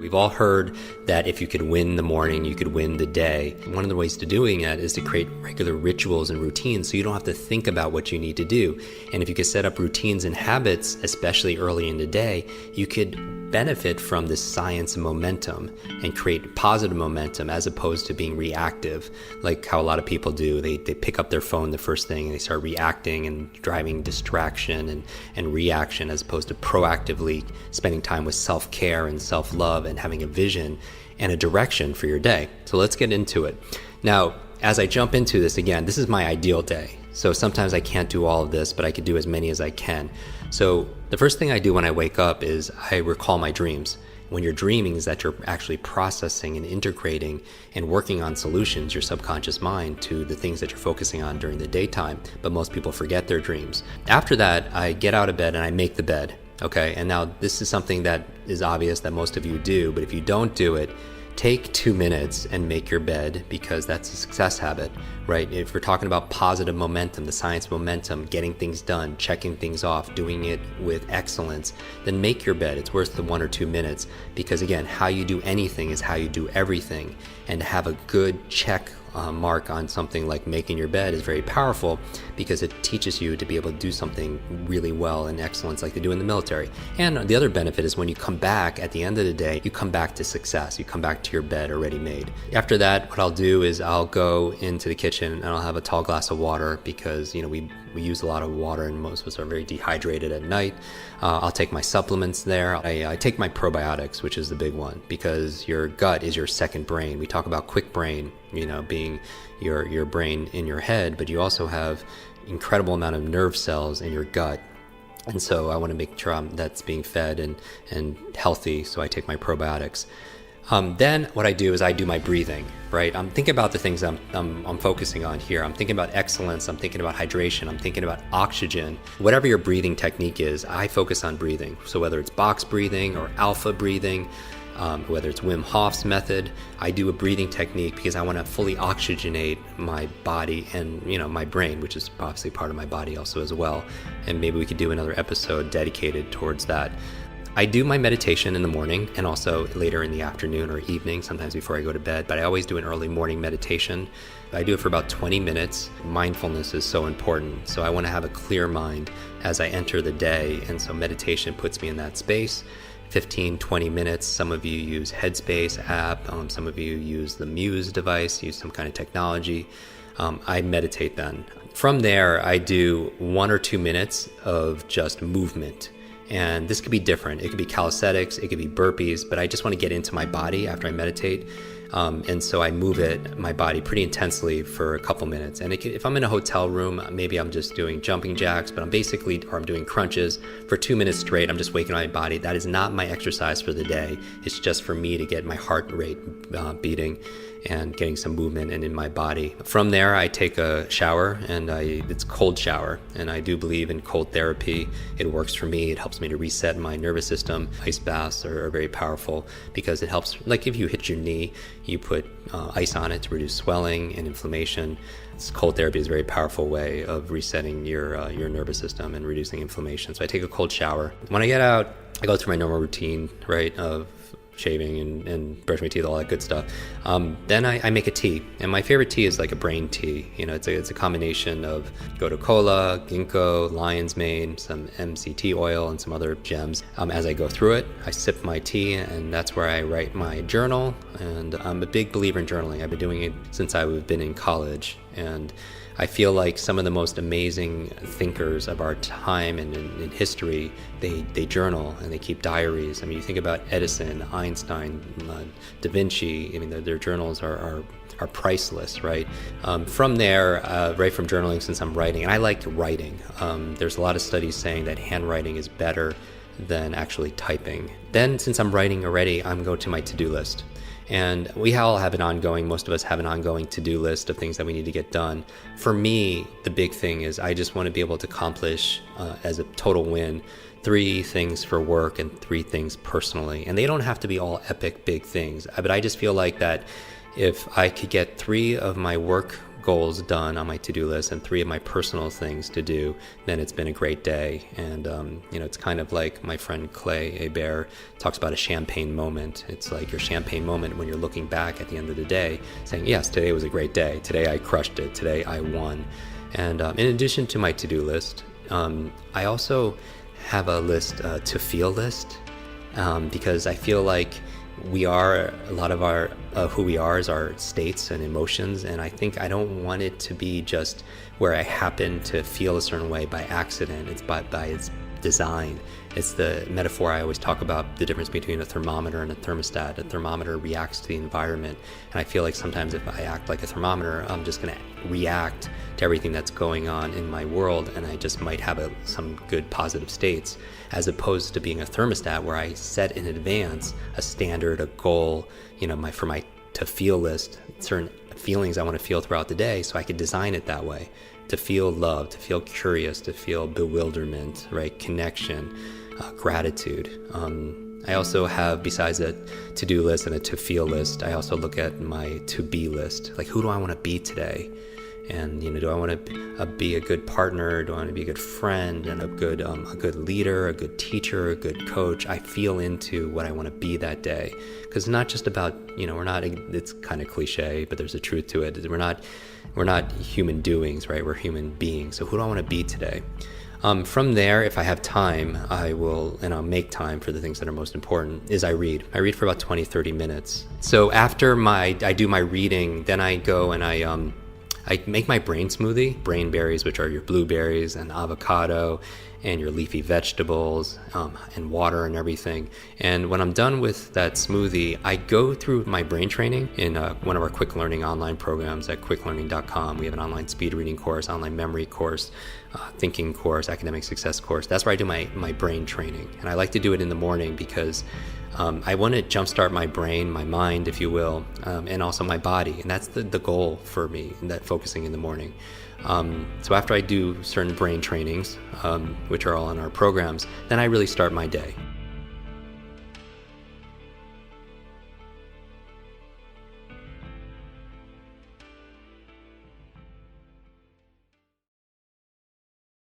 We've all heard that if you could win the morning, you could win the day. One of the ways to doing it is to create regular rituals and routines so you don't have to think about what you need to do. And if you could set up routines and habits, especially early in the day, you could benefit from this science and momentum and create positive momentum as opposed to being reactive, like how a lot of people do. They pick up their phone the first thing and they start reacting and driving distraction and reaction as opposed to proactively spending time with self-care and self-love and having a vision and a direction for your day. So let's get into it. Now, as I jump into this again, this is my ideal day. So sometimes I can't do all of this, but I could do as many as I can. So the first thing I do when I wake up is I recall my dreams. When you're dreaming is that you're actually processing and integrating and working on solutions, your subconscious mind, to the things that you're focusing on during the daytime. But most people forget their dreams. After that, I get out of bed and I make the bed. Okay, and now this is something that is obvious that most of you do, but if you don't do it, take 2 minutes and make your bed, because that's a success habit, right? If we're talking about positive momentum, the science momentum, getting things done, checking things off, doing it with excellence, then make your bed. It's worth the 1 or 2 minutes, because again, how you do anything is how you do everything. And to have a good check mark on something like making your bed is very powerful, because it teaches you to be able to do something really well in excellence like they do in the military. And the other benefit is when you come back at the end of the day, you come back to success. You come back to your bed already made. After that, what I'll do is I'll go into the kitchen and I'll have a tall glass of water, because we use a lot of water and most of us are very dehydrated at night. I'll take my supplements there. I take my probiotics, which is the big one, because your gut is your second brain. We talk about quick brain, being your brain in your head, but you also have incredible amount of nerve cells in your gut. And so I want to make sure that's being fed and healthy. So I take my probiotics. Then what I do is I do my breathing, right? I'm thinking about the things I'm focusing on here. I'm thinking about excellence. I'm thinking about hydration. I'm thinking about oxygen. Whatever your breathing technique is, I focus on breathing. So whether it's box breathing or alpha breathing, whether it's Wim Hof's method, I do a breathing technique because I want to fully oxygenate my body and my brain, which is obviously part of my body also as well. And maybe we could do another episode dedicated towards that. I do my meditation in the morning and also later in the afternoon or evening, sometimes before I go to bed, but I always do an early morning meditation. I do it for about 20 minutes. Mindfulness is so important. So I want to have a clear mind as I enter the day. And so meditation puts me in that space. 15, 20 minutes. Some of you use Headspace app. Some of you use the Muse device, use some kind of technology. I meditate then. From there, I do 1 or 2 minutes of just movement. And this could be different. It could be calisthenics, it could be burpees, but I just want to get into my body after I meditate. And so I move my body pretty intensely for a couple minutes. And if I'm in a hotel room, maybe I'm just doing jumping jacks, but I'm doing crunches for 2 minutes straight. I'm just waking my body. That is not my exercise for the day. It's just for me to get my heart rate beating and getting some movement in my body. From there, I take a shower, and it's cold shower. And I do believe in cold therapy. It works for me. It helps me to reset my nervous system. Ice baths are very powerful because it helps, like if you hit your knee, you put ice on it to reduce swelling and inflammation. Cold therapy is a very powerful way of resetting your nervous system and reducing inflammation. So I take a cold shower. When I get out, I go through my normal routine, right, of shaving and brush my teeth, all that good stuff. Then I make a tea, and my favorite tea is like a brain tea. It's a combination of gotu kola, ginkgo, lion's mane, some MCT oil, and some other gems. As I go through it, I sip my tea, and that's where I write my journal. And I'm a big believer in journaling. I've been doing it since I've been in college, and I feel like some of the most amazing thinkers of our time and in history, they journal and they keep diaries. I mean, you think about Edison, Einstein, Da Vinci. I mean, their journals are priceless, right? From there, right from journaling, since I'm writing, and I like writing, there's a lot of studies saying that handwriting is better than actually typing. Then, since I'm writing already, I'm going to my to-do list. And we all have most of us have an ongoing to-do list of things that we need to get done. For me, the big thing is I just want to be able to accomplish, as a total win, 3 things for work and 3 things personally. And they don't have to be all epic big things, but I just feel like that if I could get 3 of my work goals done on my to-do list and 3 of my personal things to do, then it's been a great day. And it's kind of like my friend Clay Hebert talks about a champagne moment. It's like your champagne moment when you're looking back at the end of the day saying, yes, today was a great day. Today I crushed it. Today I won. And in addition to my to-do list, I also have a to feel list, because I feel like a lot of our who we are is our states and emotions, and I think I don't want it to be just where I happen to feel a certain way by accident. It's by its design. It's the metaphor I always talk about, the difference between a thermometer and a thermostat. A thermometer reacts to the environment, and I feel like sometimes if I act like a thermometer, I'm just going to react to everything that's going on in my world, and I just might have some good positive states, as opposed to being a thermostat where I set in advance a standard, a goal, for my to feel list, certain feelings I want to feel throughout the day, so I could design it that way. To feel love, to feel curious, to feel bewilderment, right? Connection, gratitude. I also have, besides a to-do list and a to-feel list, I also look at my to-be list. Like, who do I want to be today? And, do I want to be a good partner? Do I want to be a good friend and a good leader, a good teacher, a good coach? I feel into what I want to be that day. Because it's not just about, it's kind of cliche, but there's a truth to it. We're not human doings, right? We're human beings. So who do I want to be today? From there, if I have time, and I'll make time for the things that are most important, is I read. I read for about 20, 30 minutes. So after I do my reading, then I go and I make my brain smoothie, brain berries, which are your blueberries and avocado and your leafy vegetables, and water and everything. And when I'm done with that smoothie, I go through my brain training in one of our quick learning online programs at quicklearning.com. We have an online speed reading course, online memory course, thinking course, academic success course. That's where I do my brain training. And I like to do it in the morning because I want to jumpstart my brain, my mind, if you will, and also my body. And that's the goal for me, in that focusing in the morning. So after I do certain brain trainings, which are all in our programs, then I really start my day.